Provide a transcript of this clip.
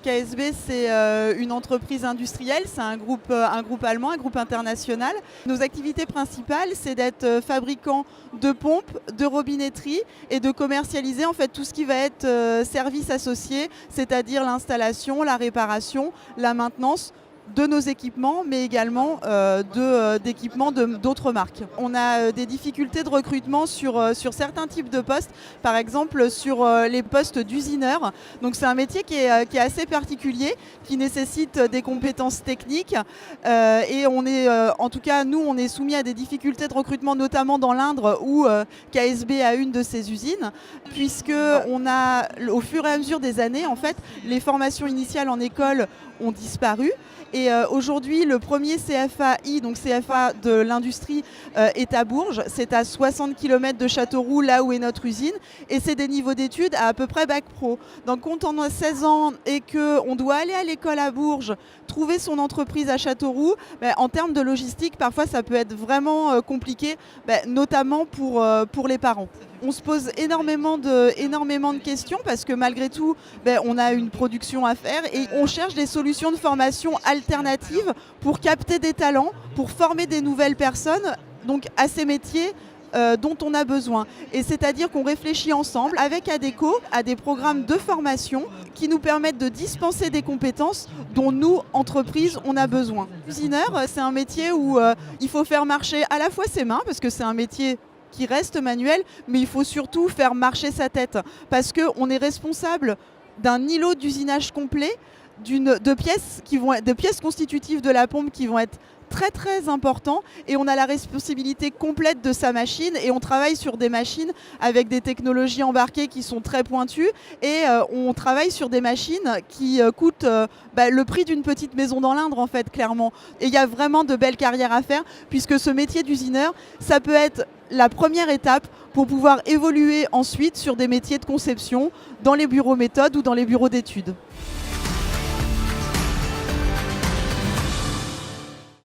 KSB, c'est une entreprise industrielle, c'est un groupe allemand, un groupe international. Nos activités principales, c'est d'être fabricant de pompes, de robinetterie et de commercialiser en fait tout ce qui va être services associés, c'est-à-dire l'installation, la réparation, la maintenance de nos équipements, mais également d'équipements d'autres marques. On a des difficultés de recrutement sur certains types de postes, par exemple sur les postes d'usineurs. Donc c'est un métier qui est assez particulier, qui nécessite des compétences techniques et on est, en tout cas nous, on est soumis à des difficultés de recrutement, notamment dans l'Indre où KSB a une de ses usines, puisque on a, au fur et à mesure des années, en fait, les formations initiales en école ont disparu. Et aujourd'hui, le premier CFA-I, donc CFA de l'industrie, est à Bourges. C'est à 60 km de Châteauroux, là où est notre usine. Et c'est des niveaux d'études à peu près bac pro. Donc quand on a 16 ans et qu'on doit aller à l'école à Bourges, trouver son entreprise à Châteauroux, en termes de logistique, parfois ça peut être vraiment compliqué, notamment pour les parents. On se pose énormément de questions parce que malgré tout, on a une production à faire et on cherche des solutions de formation alternatives pour capter des talents, pour former des nouvelles personnes donc à ces métiers dont on a besoin. Et c'est-à-dire qu'on réfléchit ensemble avec ADECO à des programmes de formation qui nous permettent de dispenser des compétences dont nous, entreprises, on a besoin. Usineur, c'est un métier où il faut faire marcher à la fois ses mains parce que c'est un métier qui reste manuel, mais il faut surtout faire marcher sa tête parce qu'on est responsable d'un îlot d'usinage complet, de pièces constitutives de la pompe qui vont être très très importants et on a la responsabilité complète de sa machine et on travaille sur des machines avec des technologies embarquées qui sont très pointues et on travaille sur des machines qui coûtent le prix d'une petite maison dans l'Indre en fait clairement. Et il y a vraiment de belles carrières à faire puisque ce métier d'usineur, ça peut être la première étape pour pouvoir évoluer ensuite sur des métiers de conception dans les bureaux méthodes ou dans les bureaux d'études.